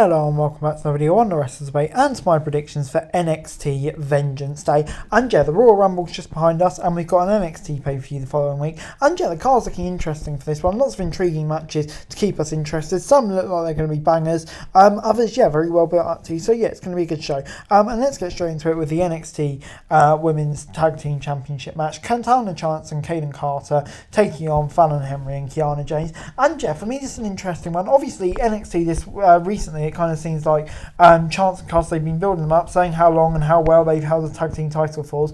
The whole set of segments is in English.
Hello and welcome back to another video on the Wrestlers Debate and to my predictions for NXT Vengeance Day. And yeah, the Royal Rumble's just behind us and we've got an NXT pay-per-view the following week. And yeah, the card's looking interesting for this one. Lots of intriguing matches to keep us interested. Some look like they're going to be bangers. Others, yeah, very well built up to. So yeah, it's going to be a good show. And let's get straight into it with the NXT Women's Tag Team Championship match. Cantana Chance and Kaden Carter taking on Fallon Henry and Kiana James. And yeah, for me this is an interesting one. Obviously NXT this recently it kind of seems like Chance and Carter, they've been building them up, saying how long and how well they've held the tag team title for.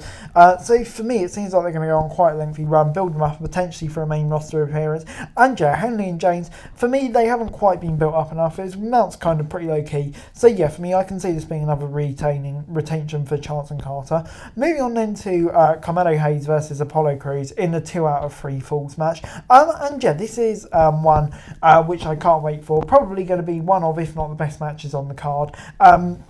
So for me it seems like they're going to go on quite a lengthy run, build them up potentially for a main roster appearance. And yeah, Henry and James, for me they haven't quite been built up enough. His mount's kind of pretty low key. So yeah, for me I can see this being another retention for Chance and Carter. Moving on then to Carmelo Hayes versus Apollo Crews in the 2 out of 3 falls match. And yeah, this is one which I can't wait for. Probably going to be one of, if not the best matches on the card.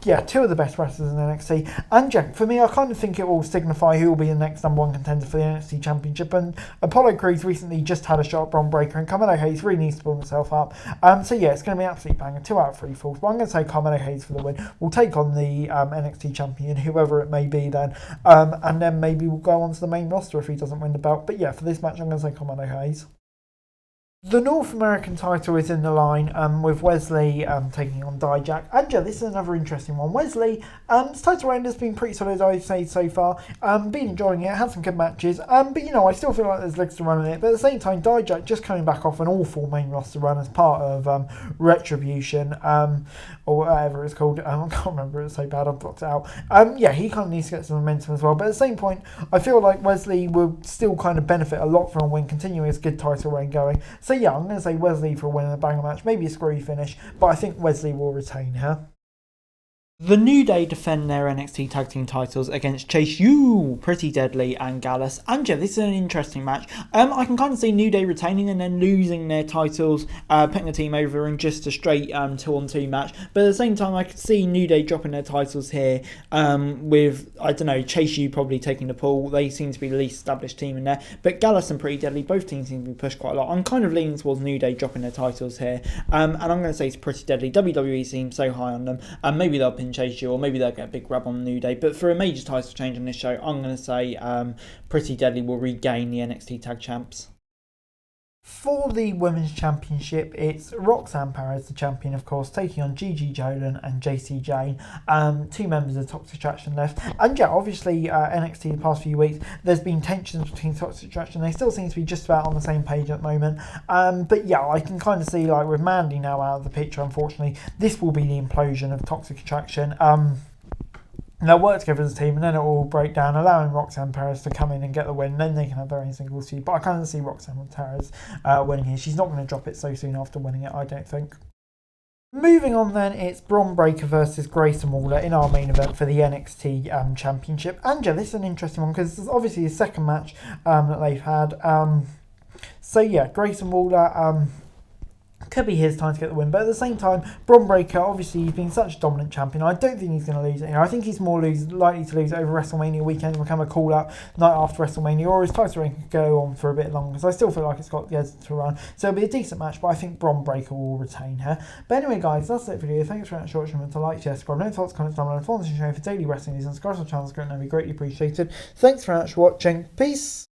Yeah, 2 of the best wrestlers in NXT. And yeah, for me, I kind of think it will signify who will be the next #1 contender for the NXT Championship. And Apollo Crews recently just had a shot at Bron Breakker, and Carmelo Hayes really needs to build himself up. So yeah, it's going to be an absolute banger. 2 out of 3 falls. But I'm going to say Carmelo Hayes for the win. We'll take on the NXT champion, whoever it may be then. And then maybe we'll go on to the main roster if he doesn't win the belt. But yeah, for this match, I'm going to say Carmelo Hayes. The North American title is in the line with Wesley taking on Dijak. And yeah, this is another interesting one. Wesley, his title reign has been pretty solid, I'd say, so far. Been enjoying it, had some good matches. But you know, I still feel like there's legs to run in it. But at the same time, Dijak just coming back off an awful main roster run as part of Retribution, or whatever it's called. I can't remember, it's so bad, I've blocked it out. Yeah, he kind of needs to get some momentum as well. But at the same point, I feel like Wesley will still kind of benefit a lot from a win, continuing his good title reign going. So yeah, I'm going to say Wesley for a win in a banger match. Maybe a screwy finish, but I think Wesley will retain her. The New Day defend their NXT Tag Team titles against Chase U, Pretty Deadly and Gallus. And yeah, this is an interesting match. I can kind of see New Day retaining and then losing their titles, putting the team over in just a straight 2-on-2 match. But at the same time, I could see New Day dropping their titles here with, I don't know, Chase U probably taking the pull. They seem to be the least established team in there. But Gallus and Pretty Deadly, both teams seem to be pushed quite a lot. I'm kind of leaning towards New Day dropping their titles here. And I'm going to say it's Pretty Deadly. WWE seems so high on them. And maybe they'll pin Chase U, or maybe they'll get a big rub on New Day. But for a major title change on this show, I'm going to say Pretty Deadly will regain the NXT Tag Champs. For the Women's Championship, it's Roxanne Perez, the champion, of course, taking on Gigi Dolan and JC Jane, 2 members of Toxic Attraction left. And yeah, obviously NXT the past few weeks, there's been tensions between Toxic Attraction. They still seem to be just about on the same page at the moment. But yeah, I can kind of see, like, with Mandy now out of the picture, unfortunately, this will be the implosion of Toxic Attraction. They'll work together as a team and then it will all break down, allowing Roxanne Perez to come in and get the win. Then they can have their own singles feud. But I kind of see Roxanne Perez winning here. She's not going to drop it so soon after winning it, I don't think. Moving on then, it's Bron Breakker versus Grayson Waller in our main event for the NXT Championship. And yeah, this is an interesting one because this is obviously the second match that they've had. So yeah, Grayson Waller... could be his time to get the win, but at the same time, Bron Breakker, obviously he's been such a dominant champion. I don't think he's going to lose it here. I think he's more likely to lose it over WrestleMania weekend and become a call-out night after WrestleMania, or his title reign could go on for a bit longer, because I still feel like it's got the edge to run. So it'll be a decent match, but I think Bron Breakker will retain her. But anyway, guys, that's it for the video. Thanks very much for watching. Remember to like, share, subscribe, no thoughts, comments down below, and follow the show for daily wrestling news and subscribe to the channel. It's great and be greatly appreciated. Thanks very much for watching. Peace.